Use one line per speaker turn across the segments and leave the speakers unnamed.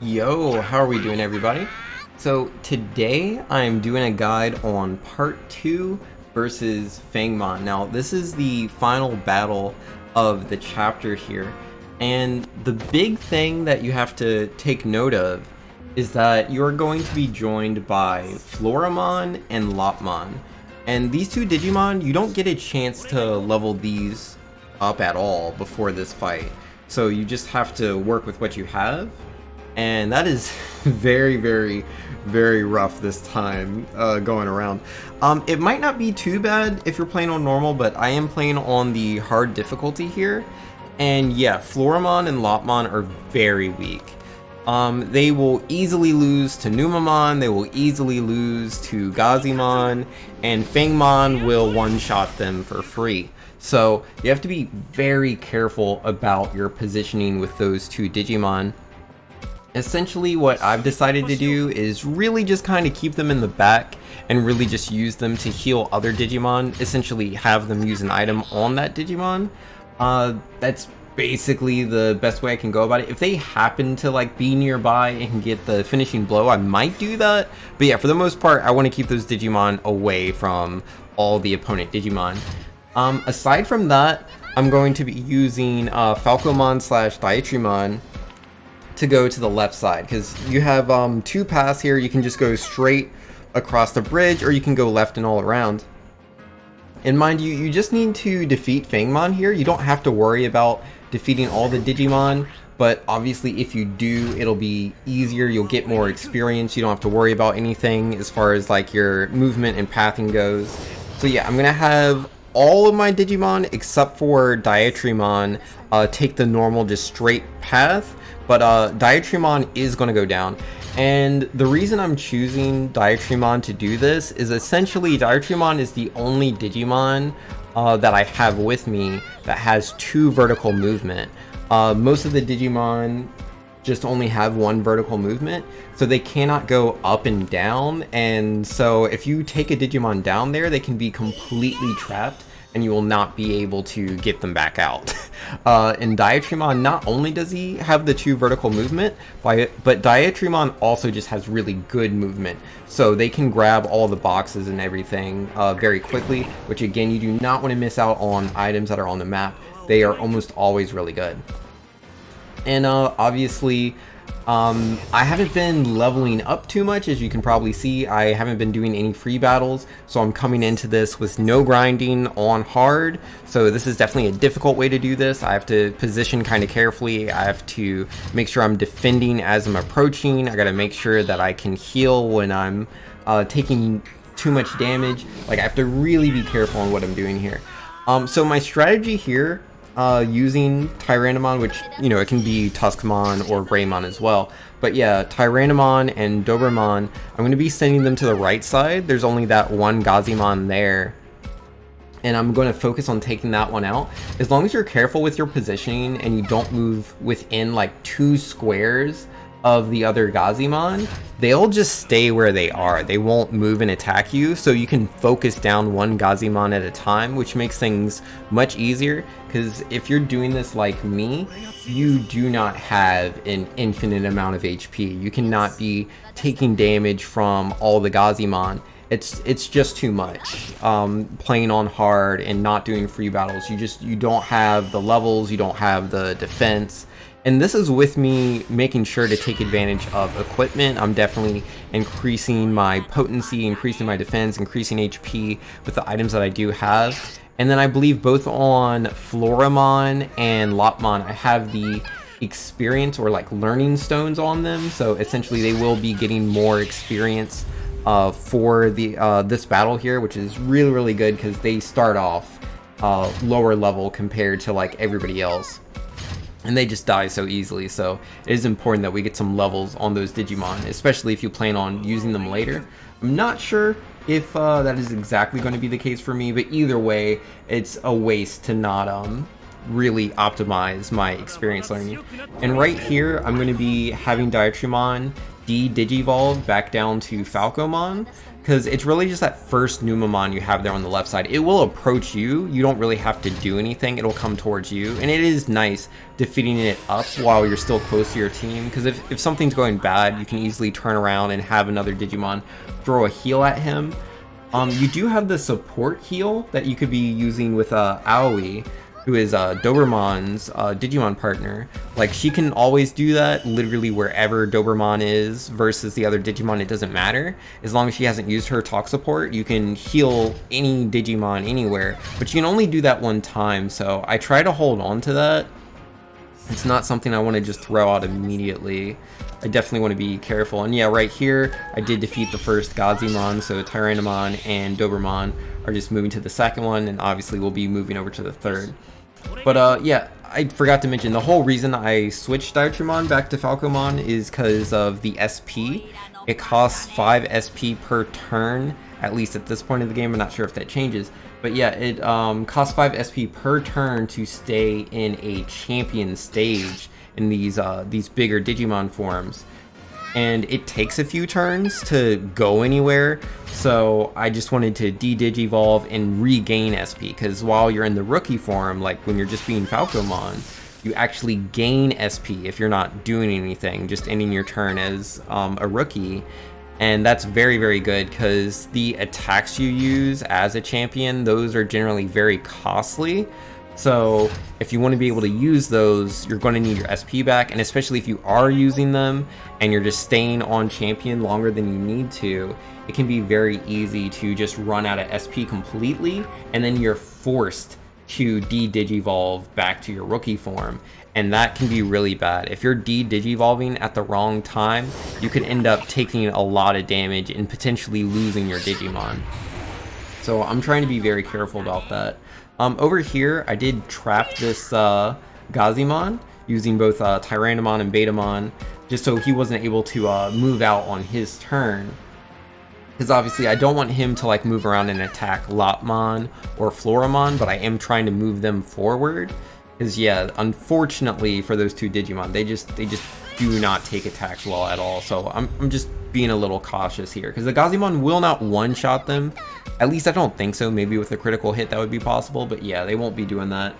Yo, how are we doing, everybody? So today I'm doing a guide on part 2 versus Fangmon. Now this is the final battle of the chapter here, and the big thing that you have to take note of is that you're going to be joined by Floramon and Lopmon. And these two Digimon, you don't get a chance to level these up at all before this fight. So you just have to work with what you have, and that is very rough this time going around. It might not be too bad if you're playing on normal, but I am playing on the hard difficulty here, and yeah, Floramon and Lopmon are very weak. They will easily lose to Numamon, they will easily lose to Gazimon, and Fangmon will one-shot them for free. So you have to be very careful about your positioning with those two Digimon. Essentially what I've decided to do is really just kind of keep them in the back and really just use them to heal other Digimon, essentially have them use an item on that Digimon. That's basically the best way I can go about it. If they happen to like be nearby and can get the finishing blow, I might do that, but yeah, for the most part I want to keep those Digimon away from all the opponent Digimon. Aside from that, I'm going to be using Falcomon slash Diatrimon to go to the left side, because you have two paths here. You can just go straight across the bridge, or you can go left and all around. And mind you, you just need to defeat Fangmon here. You don't have to worry about defeating all the Digimon, but obviously if you do, it'll be easier. You'll get more experience. You don't have to worry about anything as far as like your movement and pathing goes. So yeah, I'm gonna have all of my Digimon except for Diatrimon take the normal just straight path, but Diatrimon is going to go down. And the reason I'm choosing Diatrimon to do this is essentially Diatrimon is the only Digimon that I have with me that has two vertical movement. Most of the Digimon just only have one vertical movement, so they cannot go up and down, and so if you take a Digimon down there, they can be completely trapped and you will not be able to get them back out. In Diatrimon, not only does he have the two vertical movement, but Diatrimon also just has really good movement, so they can grab all the boxes and everything very quickly, which again, you do not want to miss out on items that are on the map. They are almost always really good. And obviously, I haven't been leveling up too much, as you can probably see. I haven't been doing any free battles, so I'm coming into this with no grinding on hard. So this is definitely a difficult way to do this. I have to position kind of carefully. I have to make sure I'm defending as I'm approaching. I gotta make sure that I can heal when I'm taking too much damage. Like, I have to really be careful on what I'm doing here. So my strategy here, using Tyrannomon, which, you know, it can be Tuskmon or Greymon as well, but yeah, Tyrannomon and Dobermon, I'm going to be sending them to the right side. There's only that one Gazimon there, and I'm going to focus on taking that one out. As long as you're careful with your positioning and you don't move within like 2 squares of the other Gazimon, they'll just stay where they are. They won't move and attack you, so you can focus down one Gazimon at a time, which makes things much easier, because if you're doing this like me, you do not have an infinite amount of HP. You cannot be taking damage from all the Gazimon. It's just too much. Playing on hard and not doing free battles, you don't have the levels, you don't have the defense. And this is with me making sure to take advantage of equipment. I'm definitely increasing my potency, increasing my defense, increasing HP with the items that I do have. And then I believe both on Floramon and Lopmon, I have the experience or like learning stones on them. So essentially they will be getting more experience for the this battle here, which is really good, because they start off lower level compared to like everybody else. And they just die so easily, so it is important that we get some levels on those Digimon, especially if you plan on using them later. I'm not sure if that is exactly going to be the case for me, but either way, it's a waste to not really optimize my experience learning. And right here, I'm going to be having Diatrimon de-digivolve back down to Falcomon, because it's really just that first Numamon you have there on the left side. It will approach you. You don't really have to do anything. It'll come towards you, and it is nice defeating it up while you're still close to your team, because if something's going bad, you can easily turn around and have another Digimon throw a heal at him. You do have the support heal that you could be using with Aoi, who is Dobermon's Digimon partner. Like, she can always do that literally wherever Dobermon is versus the other Digimon. It doesn't matter. As long as she hasn't used her talk support, you can heal any Digimon anywhere, but you can only do that one time, so I try to hold on to that. It's not something I want to just throw out immediately. I definitely want to be careful. And yeah, right here, I did defeat the first Agumon, so Tyrannomon and Dobermon are just moving to the second one, and obviously we'll be moving over to the third. But yeah, I forgot to mention, the whole reason I switched Diatrimon back to Falcomon is because of the SP. It costs 5 SP per turn, at least at this point of the game. I'm not sure if that changes. But yeah, it costs 5 SP per turn to stay in a champion stage in these bigger Digimon forms. And it takes a few turns to go anywhere, so I just wanted to de-digivolve and regain SP, because while you're in the rookie form, like when you're just being Falcomon, you actually gain SP if you're not doing anything, just ending your turn as a rookie. And that's very, very good, because the attacks you use as a champion, those are generally very costly. So if you want to be able to use those, you're going to need your SP back, and especially if you are using them and you're just staying on champion longer than you need to, it can be very easy to just run out of SP completely, and then you're forced to de-digivolve back to your rookie form, and that can be really bad. If you're de-digivolving at the wrong time, you could end up taking a lot of damage and potentially losing your Digimon. So I'm trying to be very careful about that. Over here, I did trap this Gazimon using both Tyrannomon and Betamon, just so he wasn't able to move out on his turn. Because obviously I don't want him to like move around and attack Lopmon or Floramon, but I am trying to move them forward. Because yeah, unfortunately for those two Digimon, they just do not take attacks well at all. So I'm just being a little cautious here, because the Gazimon will not one-shot them. At least I don't think so. Maybe with a critical hit that would be possible, but yeah, they won't be doing that.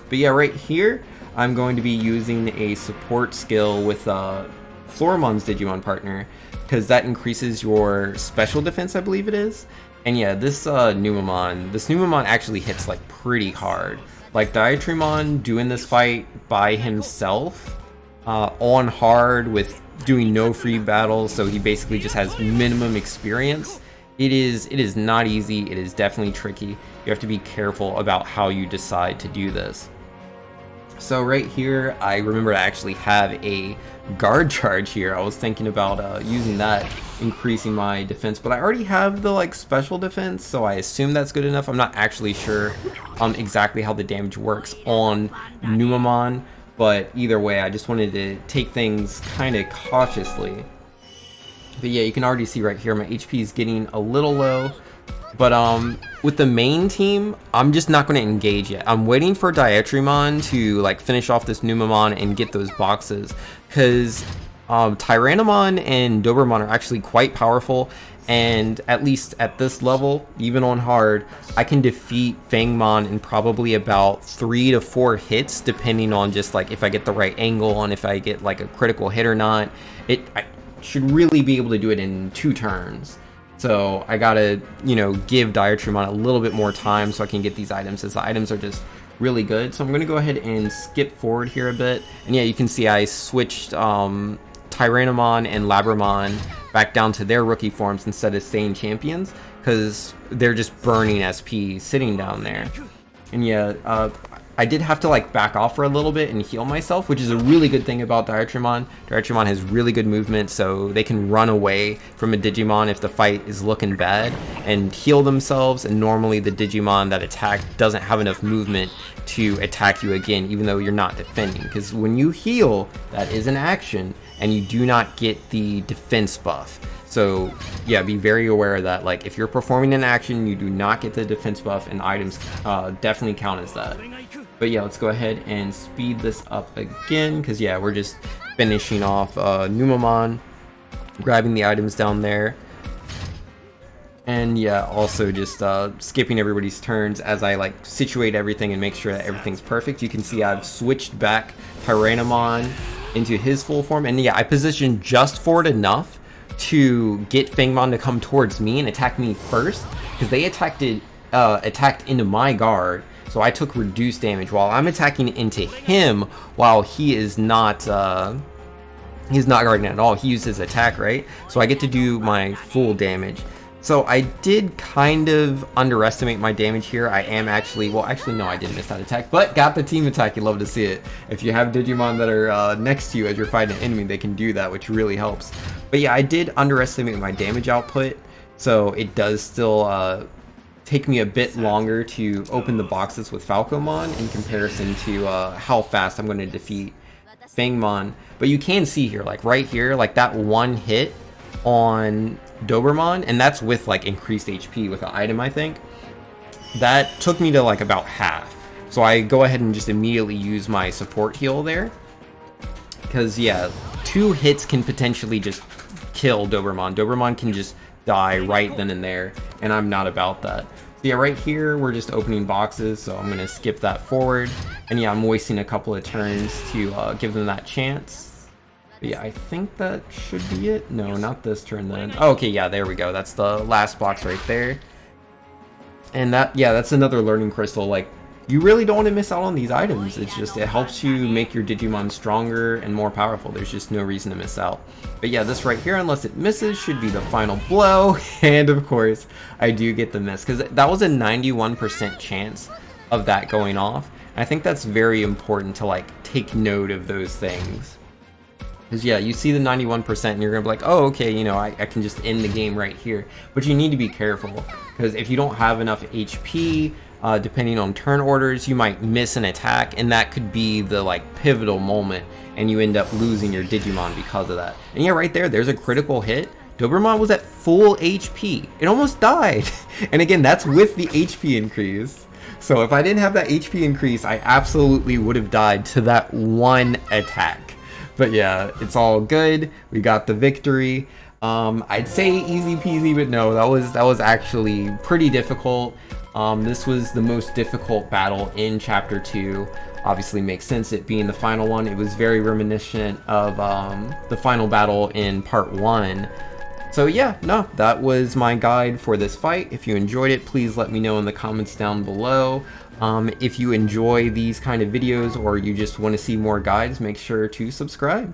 But yeah, right here, I'm going to be using a support skill with Floramon's Digimon partner, because that increases your special defense, I believe it is. And yeah, this Numamon actually hits like pretty hard. Like Diatrimon doing this fight by himself, on hard with doing no free battles, so he basically just has minimum experience. It is not easy. It is definitely tricky. You have to be careful about how you decide to do this. So right here, I remember I actually have a guard charge here. I was thinking about using that, increasing my defense, but I already have the like special defense, so I assume that's good enough. I'm not actually sure exactly how the damage works on Numamon, but either way, I just wanted to take things kind of cautiously. But yeah, you can already see right here my HP is getting a little low. But with the main team, I'm just not going to engage yet. I'm waiting for Diatrimon to like finish off this Numamon and get those boxes, because Tyrannomon and Dobermon are actually quite powerful, and at least at this level, even on hard, I can defeat Fangmon in probably about 3 to 4 hits, depending on just like if I get the right angle and if I get like a critical hit or not. I should really be able to do it in 2 turns. So I gotta, give Diatrimon a little bit more time so I can get these items, as the items are just really good. So I'm gonna go ahead and skip forward here a bit. And yeah, you can see I switched Tyrannomon and Labramon back down to their rookie forms instead of staying champions, because they're just burning SP sitting down there. And yeah, I did have to like back off for a little bit and heal myself, which is a really good thing about Diatrimon. Diatrimon has really good movement, so they can run away from a Digimon if the fight is looking bad and heal themselves, and normally the Digimon that attacked doesn't have enough movement to attack you again, even though you're not defending. Because when you heal, that is an action, and you do not get the defense buff. So yeah, be very aware of that. Like if you're performing an action, you do not get the defense buff, and items definitely count as that. But yeah, let's go ahead and speed this up again, because yeah, we're just finishing off Numamon. grabbing the items down there. And yeah, also just skipping everybody's turns as I like situate everything and make sure that everything's perfect. You can see I've switched back Tyrannomon into his full form, and yeah, I positioned just forward enough to get Fangmon to come towards me and attack me first, because they attacked into my guard, so I took reduced damage while I'm attacking into him while he is not he's not guarding at all. He used his attack, right? So I get to do my full damage. So I did kind of underestimate my damage here. I am actually, well, actually no, I didn't miss that attack, but got the team attack. You love to see it. If you have Digimon that are next to you as you're fighting an enemy, they can do that, which really helps. But yeah, I did underestimate my damage output, so it does still take me a bit longer to open the boxes with Falcomon in comparison to how fast I'm going to defeat Fangmon. But you can see here, like right here, like that one hit on Dobermon, and that's with like increased HP with an item, I think. That took me to like about half. So I go ahead and just immediately use my support heal there. Because yeah, 2 hits can potentially just kill Dobermon. Dobermon can just die right then and there, and I'm not about that. So yeah, right here, we're just opening boxes, so I'm going to skip that forward. And yeah, I'm wasting a couple of turns to give them that chance. But yeah, I think that should be it. No, not this turn then. Oh, okay, yeah, there we go. That's the last box right there. And that, yeah, that's another learning crystal. Like, you really don't want to miss out on these items. It's just, it helps you make your Digimon stronger and more powerful. There's just no reason to miss out. But yeah, this right here, unless it misses, should be the final blow. And of course, I do get the miss, because that was a 91% chance of that going off. And I think that's very important to like take note of those things. Because yeah, you see the 91% and you're going to be like, oh, okay, you know, I can just end the game right here. But you need to be careful, because if you don't have enough HP, depending on turn orders, you might miss an attack, and that could be the like pivotal moment, and you end up losing your Digimon because of that. And yeah, right there, there's a critical hit. Dobermon was at full HP. It almost died. And again, that's with the HP increase. So if I didn't have that HP increase, I absolutely would have died to that one attack. But yeah, it's all good. We got the victory. I'd say easy peasy, but no, that was actually pretty difficult. This was the most difficult battle in Chapter 2. Obviously makes sense, it being the final one. It was very reminiscent of the final battle in Part 1. So yeah, no, that was my guide for this fight. If you enjoyed it, please let me know in the comments down below. If you enjoy these kind of videos or you just want to see more guides, make sure to subscribe.